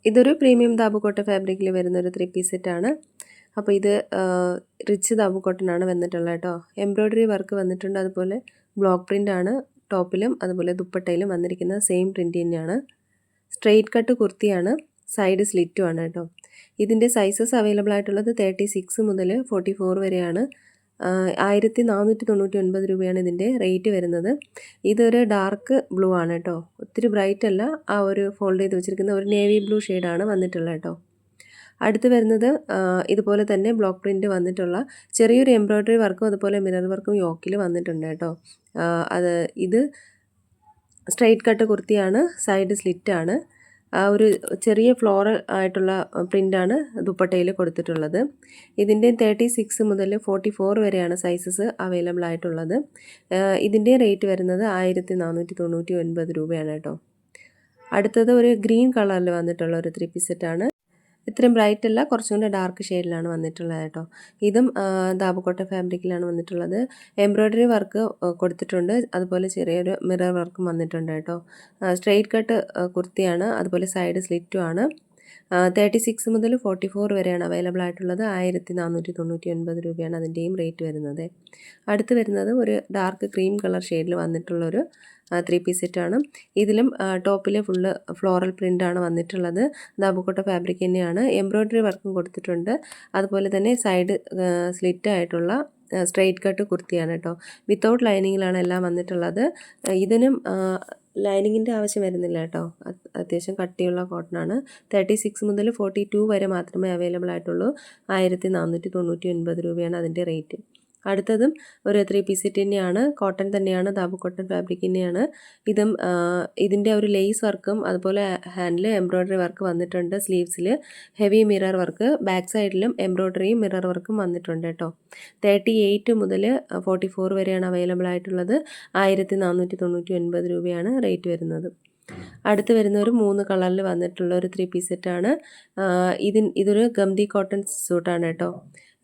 ഇതൊരു premium Dabu cotton ഫാബ്രിക്കിൽ വരുന്ന ഒരു 3 പീസ് സെറ്റാണ്. അപ്പോൾ ഇത് റിച്ച് ദാബു കോട്ടനാണ് വന്നിട്ടുള്ളത് കേട്ടോ. എംബ്രോയ്ഡറി വർക്ക് വന്നിട്ടുണ്ട്. അതുപോലെ ബ്ലോക്ക് പ്രിൻ്റ് ആണ് ടോപ്പിലും അതുപോലെ ദുപ്പട്ടയിലും വന്നിരിക്കുന്നത്. സെയിം പ്രിൻ്റ് തന്നെയാണ്. സ്ട്രെയിറ്റ് കട്ട് കുർത്തിയാണ്. സൈഡ് സ്ലിറ്റും ആണ് കേട്ടോ. ഇതിൻ്റെ സൈസസ് അവൈലബിൾ ആയിട്ടുള്ളത് 36 മുതൽ 44 വരെയാണ്. 1499 രൂപയാണ് ഇതിൻ്റെ റേറ്റ് വരുന്നത്. ഇതൊരു ഡാർക്ക് ബ്ലൂ ആണ് കേട്ടോ. ഒത്തിരി ബ്രൈറ്റ് അല്ല. ആ ഒരു ഫോൾഡ് ചെയ്ത് വെച്ചിരിക്കുന്ന ഒരു നേവി ബ്ലൂ ഷെയ്ഡാണ് വന്നിട്ടുള്ളത് കേട്ടോ. അടുത്ത് വരുന്നത് ഇതുപോലെ തന്നെ ബ്ലോക്ക് പ്രിൻ്റ് വന്നിട്ടുള്ള ചെറിയൊരു എംബ്രോയ്ഡറി വർക്കും അതുപോലെ മിറർ വർക്കും യോക്കിൽ വന്നിട്ടുണ്ട് കേട്ടോ. ഇത് സ്ട്രെയിറ്റ് കട്ട് കുർത്തിയാണ്. സൈഡ് സ്ലിറ്റാണ്. ഒരു ചെറിയ ഫ്ലോറൽ ആയിട്ടുള്ള പ്രിൻ്റാണ് ദുപ്പട്ടയിൽ കൊടുത്തിട്ടുള്ളത്. ഇതിൻ്റെ 36 മുതൽ 44 വരെയാണ് സൈസസ് അവൈലബിൾ ആയിട്ടുള്ളത്. ഇതിൻ്റെ റേറ്റ് വരുന്നത് 1499 രൂപയാണ് കേട്ടോ. അടുത്തത് ഒരു ഗ്രീൻ കളറിൽ വന്നിട്ടുള്ള ഒരു 3 പീസ് സെറ്റാണ്. ഇത്രയും ബ്രൈറ്റ് അല്ല, കുറച്ചും കൂടെ ഡാർക്ക് ഷെയ്ഡിലാണ് വന്നിട്ടുള്ളത് കേട്ടോ. ഇതും ദാബു കോട്ടൺ ഫാബ്രിക്കിലാണ് വന്നിട്ടുള്ളത്. എംബ്രോയ്ഡറി വർക്ക് കൊടുത്തിട്ടുണ്ട്. അതുപോലെ ചെറിയൊരു മിറർ വർക്കും വന്നിട്ടുണ്ട് കേട്ടോ. സ്ട്രെയിറ്റ് കട്ട് കുർത്തിയാണ്. അതുപോലെ സൈഡ് സ്ലിറ്റും ആണ്. 36 മുതൽ 44 വരെയാണ് അവൈലബിൾ ആയിട്ടുള്ളത്. 1499 രൂപയാണ് അതിൻ്റെയും റേറ്റ് വരുന്നത്. അടുത്ത് വരുന്നത് ഒരു ഡാർക്ക് ക്രീം കളർ ഷെയ്ഡിൽ വന്നിട്ടുള്ളൊരു 3 പീസ് സെറ്റാണ്. ഇതിലും ടോപ്പിൽ ഫുള്ള് ഫ്ലോറൽ പ്രിൻ്റാണ് വന്നിട്ടുള്ളത്. ദാബു കോട്ടൺ ഫാബ്രിക് തന്നെയാണ്. എംബ്രോയ്ഡറി വർക്കും കൊടുത്തിട്ടുണ്ട്. അതുപോലെ തന്നെ സൈഡ് സ്ലിറ്റ് ആയിട്ടുള്ള സ്ട്രെയിറ്റ് കട്ട് കുർത്തിയാണ് കേട്ടോ. വിത്തൗട്ട് ലൈനിങ്ങിലാണ് എല്ലാം വന്നിട്ടുള്ളത്. ഇതിനും ലൈനിങ്ങിൻ്റെ ആവശ്യം വരുന്നില്ല കേട്ടോ. അത്യാവശ്യം കട്ടിയുള്ള കോട്ടനാണ്. 36 മുതൽ 42 വരെ മാത്രമേ അവൈലബിൾ ആയിട്ടുള്ളൂ. 1499 രൂപയാണ് അതിൻ്റെ റേറ്റ്. അടുത്തതും ഒരു 3 പീസ് സെറ്റ് തന്നെയാണ്. കോട്ടൺ തന്നെയാണ്. ദാബു കോട്ടൺ ഫാബ്രിക് തന്നെയാണ്. ഇതും ഇതിൻ്റെ ഒരു ലേസ് വർക്കും അതുപോലെ ഹാൻഡിൽ എംബ്രോയ്ഡറി വർക്ക് വന്നിട്ടുണ്ട്. സ്ലീവ്സിൽ ഹെവി മിറർ വർക്ക്, ബാക്ക് സൈഡിലും എംബ്രോയ്ഡറിയും മിറർ വർക്കും വന്നിട്ടുണ്ട് കേട്ടോ. 38 മുതൽ 44 വരെയാണ് അവൈലബിൾ ആയിട്ടുള്ളത്. 1499 രൂപയാണ് റേറ്റ് വരുന്നത്. അടുത്ത് വരുന്ന ഒരു 3 കളറിൽ വന്നിട്ടുള്ള ഒരു 3 പീസ് സെറ്റാണ്. ഇതൊരു ഗംദി കോട്ടൺ സൂട്ടാണ് കേട്ടോ.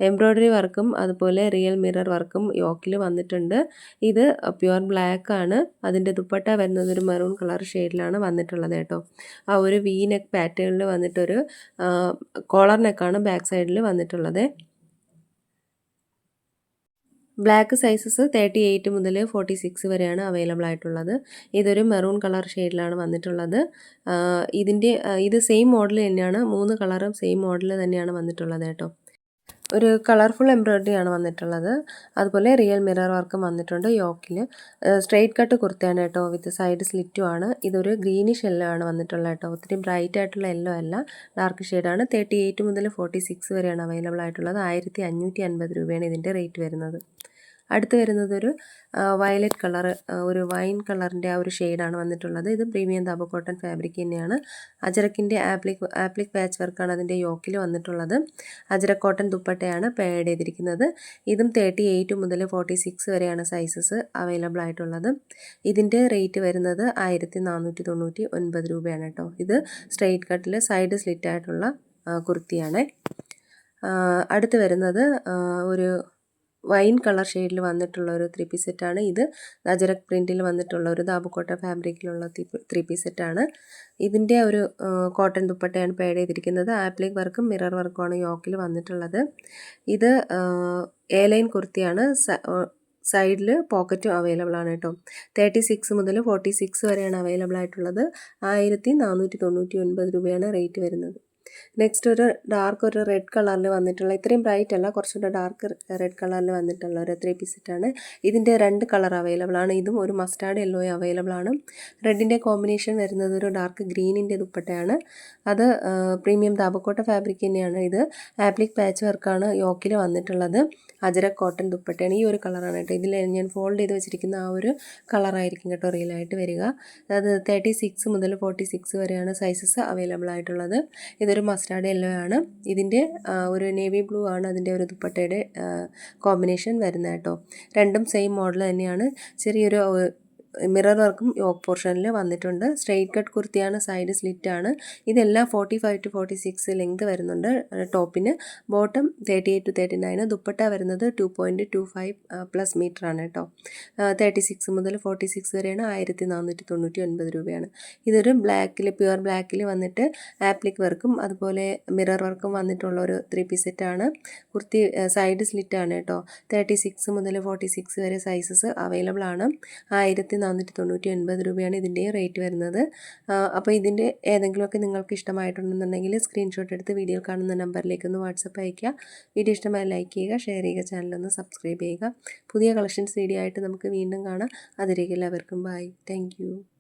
എംബ്രോയ്ഡറി വർക്കും അതുപോലെ റിയൽ മിറർ വർക്കും യോക്കിൽ വന്നിട്ടുണ്ട്. ഇത് പ്യുവർ ബ്ലാക്ക് ആണ്. അതിൻ്റെ ദുപ്പട്ട വരുന്നത് ഒരു മെറൂൺ കളർ ഷെയ്ഡിലാണ് വന്നിട്ടുള്ളത് കേട്ടോ. ആ ഒരു വി നെക്ക് പാറ്റേണിൽ വന്നിട്ടൊരു കോളർ നെക്കാണ് ബാക്ക് സൈഡിൽ വന്നിട്ടുള്ളത്. ബ്ലാക്ക് സൈസസ് 38 മുതൽ 46 വരെയാണ് അവൈലബിൾ ആയിട്ടുള്ളത്. ഇതൊരു മെറൂൺ കളർ ഷെയ്ഡിലാണ് വന്നിട്ടുള്ളത്. ഇത് സെയിം മോഡൽ തന്നെയാണ്. 3 കളറും സെയിം മോഡൽ തന്നെയാണ് വന്നിട്ടുള്ളത് കേട്ടോ. ഒരു കളർഫുൾ എംബ്രോയ്ഡറി ആണ് വന്നിട്ടുള്ളത്. അതുപോലെ റിയൽ മിറർ വർക്കും വന്നിട്ടുണ്ട് യോക്കിൽ. സ്ട്രെയിറ്റ് കട്ട് കുർത്തയാണ് കേട്ടോ. വിത്ത് സൈഡ് സ്ലിറ്റും ആണ്. ഇതൊരു ഗ്രീനിഷ് യെല്ലോ ആണ് വന്നിട്ടുള്ളത് കേട്ടോ. ഒത്തിരി ബ്രൈറ്റ് ആയിട്ടുള്ള യെല്ലോ അല്ല, ഡാർക്ക് ഷെയ്ഡാണ്. 38 മുതൽ 46 വരെയാണ് അവൈലബിൾ ആയിട്ടുള്ളത്. 1550 രൂപയാണ് ഇതിൻ്റെ റേറ്റ് വരുന്നത്. അടുത്ത് വരുന്നത് ഒരു വയലറ്റ് കളർ, ഒരു വൈൻ കളറിൻ്റെ ആ ഒരു ഷെയ്ഡാണ് വന്നിട്ടുള്ളത്. ഇത് പ്രീമിയം ദാബു കോട്ടൺ ഫാബ്രിക് തന്നെയാണ്. അജറക്കിൻ്റെ ആപ്ലിക് പാച്ച് വർക്കാണ് അതിൻ്റെ യോക്കിൽ വന്നിട്ടുള്ളത്. അജറക് കോട്ടൺ ദുപ്പട്ടയാണ് പെയർഡ് ചെയ്തിരിക്കുന്നത്. ഇതും 38 മുതൽ 46 വരെയാണ് സൈസസ് അവൈലബിൾ ആയിട്ടുള്ളത്. ഇതിൻ്റെ റേറ്റ് വരുന്നത് 1499 രൂപയാണ് കേട്ടോ. ഇത് സ്ട്രെയിറ്റ് കട്ടിൽ സൈഡ് സ്ലിറ്റ് ആയിട്ടുള്ള കുർത്തിയാണ്. അടുത്ത് വരുന്നത് ഒരു വൈൻ കളർ ഷെയ്ഡിൽ വന്നിട്ടുള്ള ഒരു 3 പീസ് സെറ്റാണ്. ഇത് അജറക് പ്രിൻറ്റിൽ വന്നിട്ടുള്ള ഒരു ദാബു കോട്ടൺ ഫാബ്രിക്കിലുള്ള 3 പീസ് സെറ്റാണ്. ഇതിൻ്റെ ഒരു കോട്ടൺ ദുപ്പട്ടയാണ് പെയർഡ് ചെയ്തിരിക്കുന്നത്. ആപ്ലിക് വർക്കും മിറർ വർക്കുമാണ് യോക്കിൽ വന്നിട്ടുള്ളത്. ഇത് എ ലൈൻ കുർത്തിയാണ്. സൈഡിൽ പോക്കറ്റും അവൈലബിൾ ആണ് കേട്ടോ. 36 മുതൽ 46 വരെയാണ് അവൈലബിൾ ആയിട്ടുള്ളത്. 1499 രൂപയാണ് റേറ്റ് വരുന്നത്. നെക്സ്റ്റ് ഒരു റെഡ് കളറിൽ വന്നിട്ടുള്ള, ഇത്രയും ബ്രൈറ്റ് അല്ല, കുറച്ചുകൂടെ ഡാർക്ക് റെഡ് കളറിൽ വന്നിട്ടുള്ള ഒരു 3 പീസ് സെറ്റാണ്. ഇതിൻ്റെ 2 കളർ അവൈലബിൾ ആണ്. ഇതും ഒരു മസ്റ്റാർഡ് യെല്ലോ അവൈലബിൾ ആണ്. റെഡിൻ്റെ കോമ്പിനേഷൻ വരുന്നത് ഒരു ഡാർക്ക് ഗ്രീനിൻ്റെ ദുപ്പട്ടയാണ്. അത് പ്രീമിയം ദാബു കോട്ടൺ ഫാബ്രിക് തന്നെയാണ്. ഇത് ആപ്ലിക് പാച്ച് വർക്കാണ് യോക്കിൽ വന്നിട്ടുള്ളത്. അജറക് കോട്ടൺ ദുപ്പട്ടയാണ്. ഈ ഒരു കളറാണ് കേട്ടോ. ഇതിൽ ഞാൻ ഫോൾഡ് ചെയ്ത് വെച്ചിരിക്കുന്ന ആ ഒരു കളറായിരിക്കും കേട്ടോ റിയലായിട്ട് വരിക. അത് 36 മുതൽ 46 വരെയാണ് സൈസസ് അവൈലബിൾ ആയിട്ടുള്ളത്. ഇതൊരു മസ്റ്റാർഡ് യെല്ലോ ആണ്. ഇതിൻ്റെ ഒരു നേവി ബ്ലൂ ആണ് അതിൻ്റെ ഒരു ദുപ്പട്ടയുടെ കോമ്പിനേഷൻ വരുന്നത് കേട്ടോ. രണ്ടും സെയിം മോഡൽ തന്നെയാണ്. ചെറിയൊരു മിറർ വർക്കും യോക്ക് പോർഷനിൽ വന്നിട്ടുണ്ട്. സ്ട്രെയിറ്റ് കട്ട് കുർത്തിയാണ്, സൈഡ് സ്ലിറ്റാണ്. ഇതെല്ലാം 45 to 46 ലെങ്ത് വരുന്നുണ്ട് ടോപ്പിന്. Bottom 38 to 39. ദുപ്പട്ട വരുന്നത് 2.25 പ്ലസ് മീറ്റർ ആണ് കേട്ടോ. 36 മുതൽ 46 വരെയാണ്. 1499 രൂപയാണ്. ഇതൊരു ബ്ലാക്കിൽ, പ്യുവർ ബ്ലാക്കിൽ വന്നിട്ട് ആപ്ലിക് വർക്കും അതുപോലെ മിറർ വർക്കും വന്നിട്ടുള്ള ഒരു 3 പീസ് സെറ്റാണ്. കുർത്തി സൈഡ് സ്ലിറ്റാണ് കേട്ടോ. 36 മുതൽ 46 വരെ സൈസസ് അവൈലബിൾ ആണ്. 1499 രൂപയാണ് ഇതിൻ്റെ റേറ്റ് വരുന്നത്. അപ്പോൾ ഇതിൻ്റെ ഏതെങ്കിലുമൊക്കെ നിങ്ങൾക്ക് ഇഷ്ടമായിട്ടുണ്ടെന്നുണ്ടെങ്കിൽ സ്ക്രീൻഷോട്ട് എടുത്ത് വീഡിയോയിൽ കാണുന്ന നമ്പറിലേക്ക് ഒന്ന് വാട്സപ്പ് അയയ്ക്കുക. വീഡിയോ ഇഷ്ടമായി ലൈക്ക് ചെയ്യുക, ഷെയർ ചെയ്യുക, ചാനലൊന്ന് സബ്സ്ക്രൈബ് ചെയ്യുക. പുതിയ കളക്ഷൻസ് വീഡിയോ ആയിട്ട് നമുക്ക് വീണ്ടും കാണാം. അതിലേക്ക് എല്ലാവർക്കും ബൈ. Thank you.